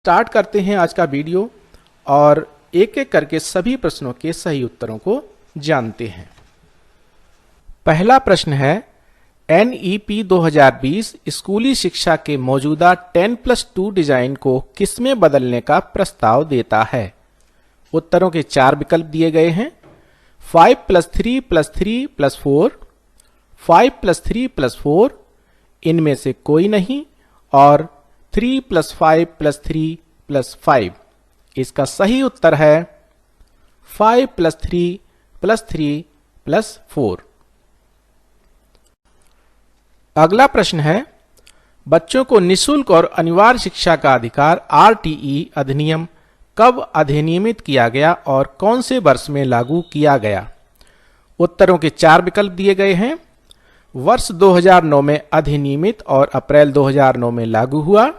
Start करते हैं आज का वीडियो और एक एक करके सभी प्रश्नों के सही उत्तरों को जानते हैं। पहला प्रश्न है, NEP 2020 स्कूली शिक्षा के मौजूदा 10+2 डिजाइन को किसमें बदलने का प्रस्ताव देता है। उत्तरों के 4 विकल्प दिए गए हैं। 5+3+3+4, 5+3+4, इनमें से कोई नहीं, और 3+5+3+5। इसका सही उत्तर है 5+3+3+4। अगला प्रश्न है, बच्चों को निःशुल्क और अनिवार्य शिक्षा का अधिकार RTE अधिनियम कब अधिनियमित किया गया और कौन से वर्ष में लागू किया गया। उत्तरों के 4 विकल्प दिए गए हैं। वर्ष 2009 में अधिनियमित और अप्रैल 2009 में लागू हुआ।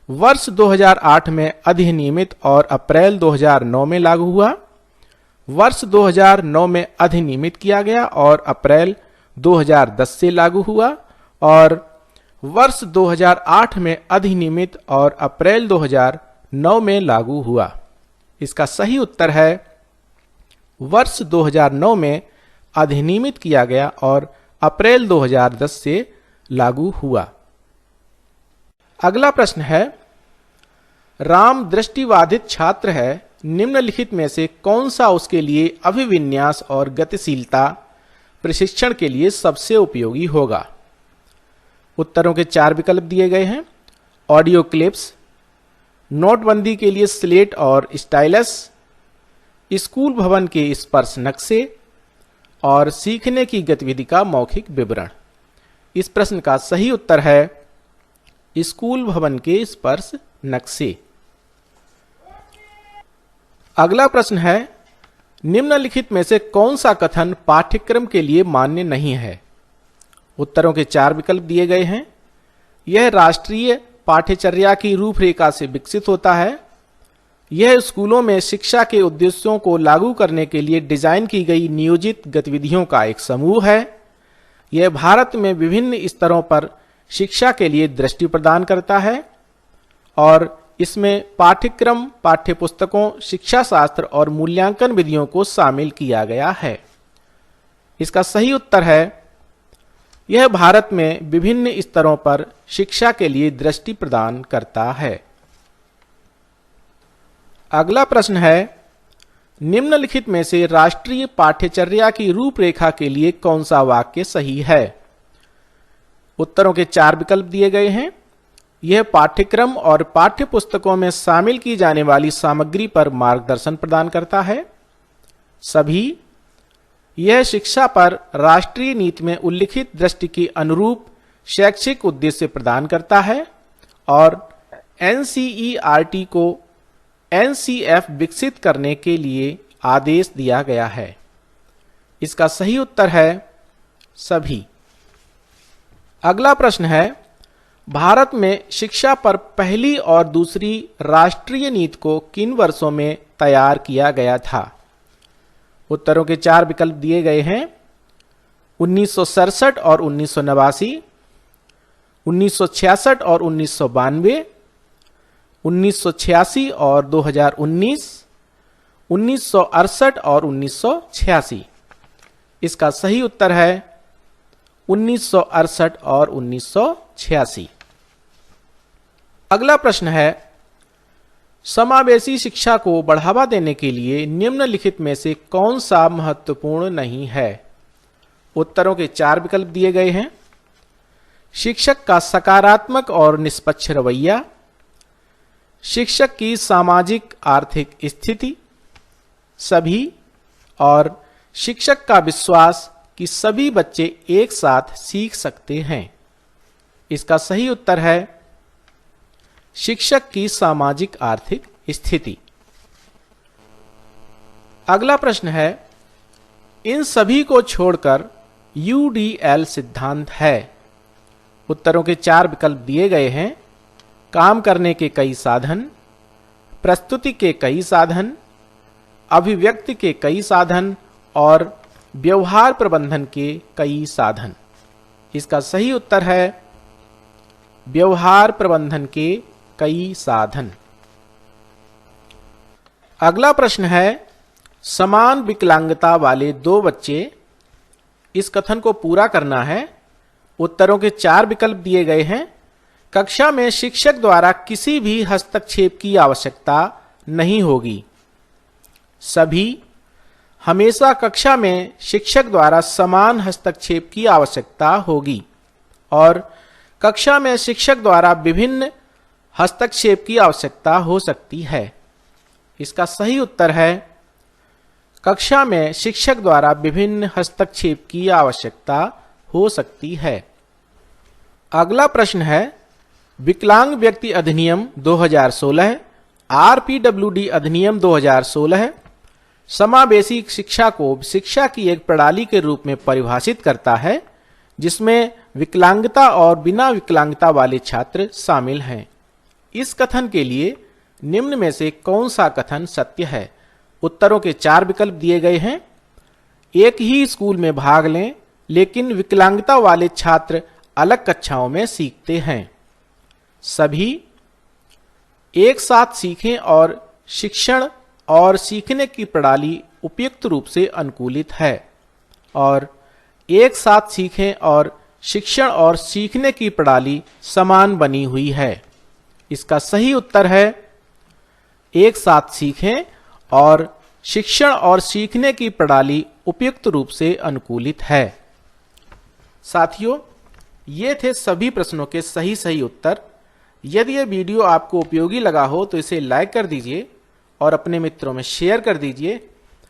वर्ष 2008 में अधिनियमित और अप्रैल 2009 में लागू हुआ। वर्ष 2009 में अधिनियमित किया गया और अप्रैल 2010 से लागू हुआ, और वर्ष 2008 में अधिनियमित और अप्रैल 2009 में लागू हुआ। इसका सही उत्तर है वर्ष 2009 में अधिनियमित किया गया और अप्रैल 2010 से लागू हुआ। अगला प्रश्न है, राम दृष्टिबाधित छात्र है, निम्नलिखित में से कौन सा उसके लिए अभिविन्यास और गतिशीलता प्रशिक्षण के लिए सबसे उपयोगी होगा। उत्तरों के 4 विकल्प दिए गए हैं। ऑडियो क्लिप्स, नोटबंदी के लिए स्लेट और स्टाइलस, स्कूल भवन के स्पर्श नक्शे, और सीखने की गतिविधि का मौखिक विवरण। इस प्रश्न का सही उत्तर है स्कूल भवन के स्पर्श नक्शे। अगला प्रश्न है, निम्नलिखित में से कौन सा कथन पाठ्यक्रम के लिए मान्य नहीं है। उत्तरों के 4 विकल्प दिए गए हैं। यह राष्ट्रीय पाठ्यचर्या की रूपरेखा से विकसित होता है। यह स्कूलों में शिक्षा के उद्देश्यों को लागू करने के लिए डिजाइन की गई नियोजित गतिविधियों का एक समूह है। यह भारत में विभिन्न स्तरों पर शिक्षा के लिए दृष्टि प्रदान करता है, और इसमें पाठ्यक्रम, पाठ्यपुस्तकों, शिक्षा शास्त्र और मूल्यांकन विधियों को शामिल किया गया है। इसका सही उत्तर है यह भारत में विभिन्न स्तरों पर शिक्षा के लिए दृष्टि प्रदान करता है। अगला प्रश्न है, निम्नलिखित में से राष्ट्रीय पाठ्यचर्या की रूपरेखा के लिए कौन सा वाक्य सही है। उत्तरों के 4 विकल्प दिए गए हैं। यह पाठ्यक्रम और पाठ्यपुस्तकों में शामिल की जाने वाली सामग्री पर मार्गदर्शन प्रदान करता है। सभी, यह शिक्षा पर राष्ट्रीय नीति में उल्लिखित दृष्टि के अनुरूप शैक्षिक उद्देश्य प्रदान करता है, और NCERT को NCF विकसित करने के लिए आदेश दिया गया है। इसका सही उत्तर है सभी। अगला प्रश्न है, भारत में शिक्षा पर पहली और दूसरी राष्ट्रीय नीति को किन वर्षों में तैयार किया गया था। उत्तरों के 4 विकल्प दिए गए हैं। 1967 और 1989, 1966 और 1992, 1986 और 2019, 1968 और 1986। इसका सही उत्तर है 1968 और 1986। अगला प्रश्न है, समावेशी शिक्षा को बढ़ावा देने के लिए निम्नलिखित में से कौन सा महत्वपूर्ण नहीं है। उत्तरों के 4 विकल्प दिए गए हैं। शिक्षक का सकारात्मक और निष्पक्ष रवैया, शिक्षक की सामाजिक आर्थिक स्थिति, सभी, और शिक्षक का विश्वास कि सभी बच्चे एक साथ सीख सकते हैं। इसका सही उत्तर है शिक्षक की सामाजिक आर्थिक स्थिति। अगला प्रश्न है, इन सभी को छोड़कर UDL सिद्धांत है। उत्तरों के 4 विकल्प दिए गए हैं। काम करने के कई साधन, प्रस्तुति के कई साधन, अभिव्यक्ति के कई साधन, और व्यवहार प्रबंधन के कई साधन। इसका सही उत्तर है व्यवहार प्रबंधन के कई साधन। अगला प्रश्न है, समान विकलांगता वाले दो बच्चे, इस कथन को पूरा करना है। उत्तरों के 4 विकल्प दिए गए हैं। कक्षा में शिक्षक द्वारा किसी भी हस्तक्षेप की आवश्यकता नहीं होगी। सभी, हमेशा कक्षा में शिक्षक द्वारा समान हस्तक्षेप की आवश्यकता होगी। और कक्षा में शिक्षक द्वारा विभिन्न हस्तक्षेप की आवश्यकता हो सकती है। इसका सही उत्तर है, कक्षा में शिक्षक द्वारा विभिन्न हस्तक्षेप की आवश्यकता हो सकती है। अगला प्रश्न है, विकलांग व्यक्ति अधिनियम 2016, आरपीडब्ल्यूडी अधिनियम 2016 समावेशी शिक्षा को शिक्षा की एक प्रणाली के रूप में परिभाषित करता है, जिसमें विकलांगता और बिना विकलांगता वाले छात्र शामिल हैं। इस कथन के लिए निम्न में से कौन सा कथन सत्य है? उत्तरों के 4 विकल्प दिए गए हैं। एक ही स्कूल में भाग लें, लेकिन विकलांगता वाले छात्र अलग कक्षाओं में सीखते हैं। सभी, एक साथ सीखें और शिक्षण और सीखने की प्रणाली उपयुक्त रूप से अनुकूलित है। और एक साथ सीखें और शिक्षण और सीखने की प्रणाली समान बनी हुई है। इसका सही उत्तर है, एक साथ सीखें और शिक्षण और सीखने की प्रणाली उपयुक्त रूप से अनुकूलित है। साथियों, ये थे सभी प्रश्नों के सही उत्तर। यदि यह वीडियो आपको उपयोगी लगा हो तो इसे लाइक कर दीजिए और अपने मित्रों में शेयर कर दीजिए